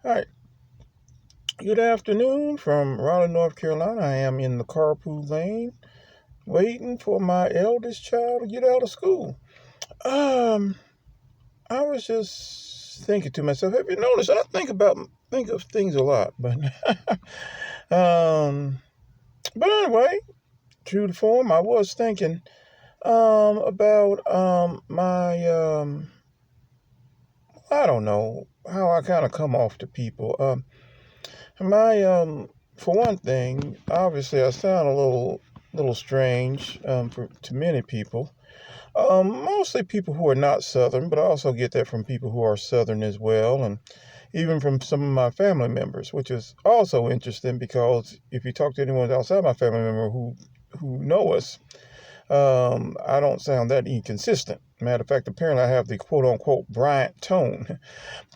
All right. Good afternoon from Raleigh, North Carolina. I am in the carpool lane waiting for my eldest child to get out of school. Um, I was just thinking to myself, have you noticed? I think of things a lot, but um, but anyway, true to form, I was thinking about my I don't know how I kind of come off to people. My For one thing, obviously I sound a little strange to many people. Mostly people who are not Southern, but I also get that from people who are Southern as well, and even from some of my family members, which is also interesting because if you talk to anyone outside my family member who know us, I don't sound that inconsistent. Matter of fact, apparently I have the quote unquote Bryant tone.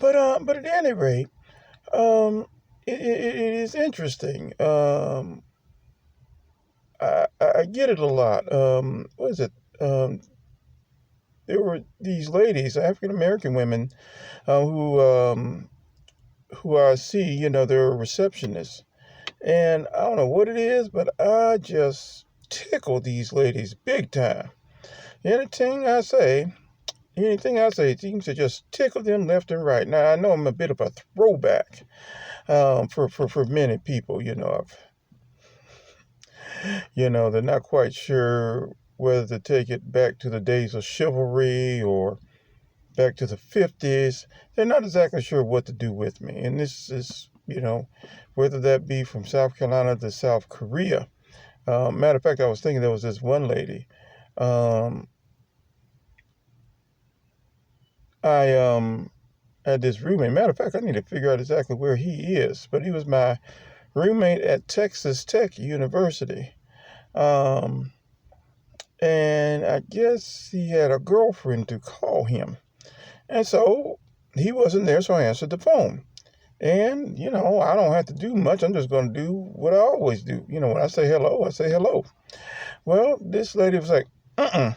But at any rate, um, it is interesting. I get it a lot. What is it? Um, there were these ladies, African American women, uh, who um, who I see. They're receptionists, and I don't know what it is, but I just tickle these ladies big time. Anything I say, anything I say seems to just tickle them left and right. Now I know I'm a bit of a throwback for many people. They're not quite sure whether to take it back to the days of chivalry or back to the 50s. They're not exactly sure what to do with me. And this is, whether that be from South Carolina to South Korea. Matter of fact, I was thinking there was this one lady. Um, I had this roommate. Matter of fact, I need to figure out exactly where he is, but he was my roommate at Texas Tech University. Um, and I guess he had a girlfriend to call him. And so he wasn't there, so I answered the phone. And, I don't have to do much. I'm just going to do what I always do. When I say hello, I say hello. Well, this lady was like, uh-uh.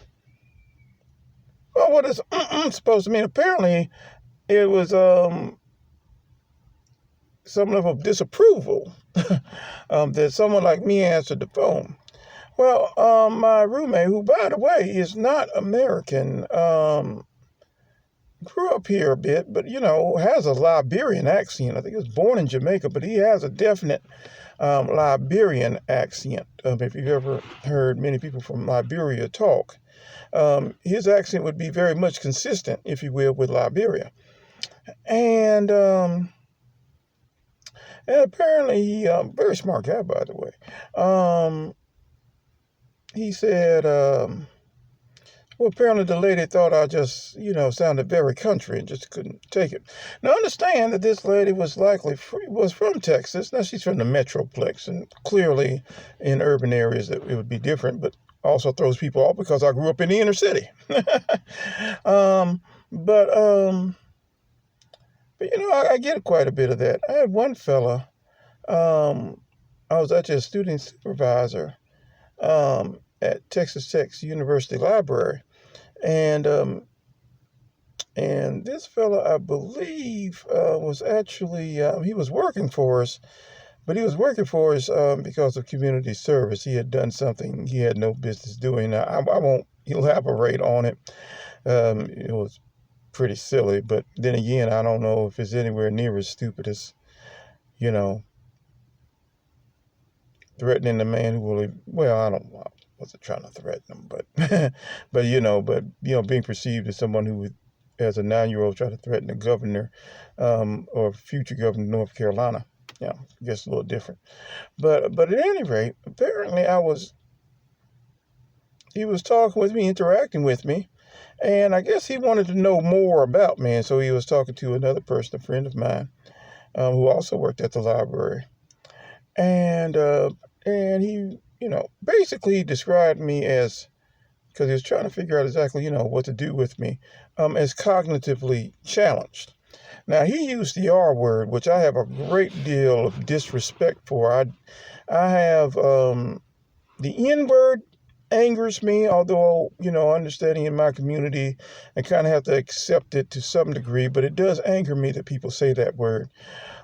Well, what is supposed to mean? Apparently, it was some level of disapproval that someone like me answered the phone. Well, my roommate, who, by the way, is not American, grew up here a bit, but, has a Liberian accent. I think he was born in Jamaica, but he has a definite Liberian accent. If you've ever heard many people from Liberia talk, his accent would be very much consistent, if you will, with Liberia. And apparently he, very smart guy, by the way. He said, well, apparently the lady thought I just, sounded very country and just couldn't take it. Now, understand that this lady was was from Texas. Now, she's from the Metroplex, and clearly in urban areas it would be different, but also throws people off because I grew up in the inner city. um, but, um, I get quite a bit of that. I had one fella, um, I was actually a student supervisor at Texas Tech's University Library. And and this fella, I believe, was actually he was working for us, but he was working for us because of community service. He had done something he had no business doing. Now, I won't elaborate on it. It was pretty silly, but then again, I don't know if it's anywhere near as stupid as, you know, threatening the man who will. Well, I wasn't trying to threaten him, but being perceived as someone who would, as a 9-year-old, try to threaten the governor or future governor of North Carolina. Yeah, I guess a little different. But at any rate, apparently he was talking with me, interacting with me, and I guess he wanted to know more about me, and so he was talking to another person, a friend of mine, who also worked at the library, and he, basically described me as, because he was trying to figure out exactly, what to do with me, as cognitively challenged. Now, he used the R word, which I have a great deal of disrespect for. I have the N word angers me, although, understanding in my community, I kind of have to accept it to some degree, but it does anger me that people say that word.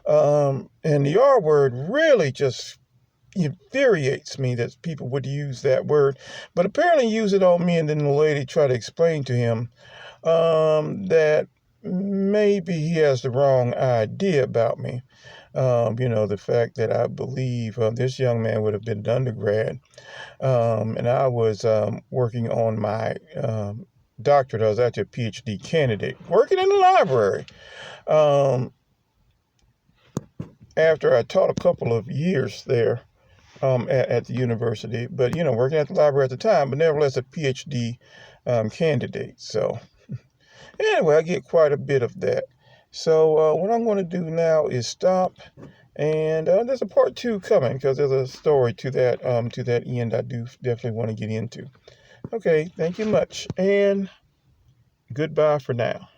And the R word really just infuriates me that people would use that word, but apparently use it on me, and then the lady tried to explain to him that maybe he has the wrong idea about me. The fact that I believe this young man would have been an undergrad, and I was working on my doctorate. I was actually a PhD candidate, working in the library. After I taught a couple of years there at the university, but working at the library at the time, but nevertheless a PhD candidate. So anyway, I get quite a bit of that. So what I'm going to do now is stop, and there's a part 2 coming because there's a story to that end I do definitely want to get into. Okay, thank you much, and goodbye for now.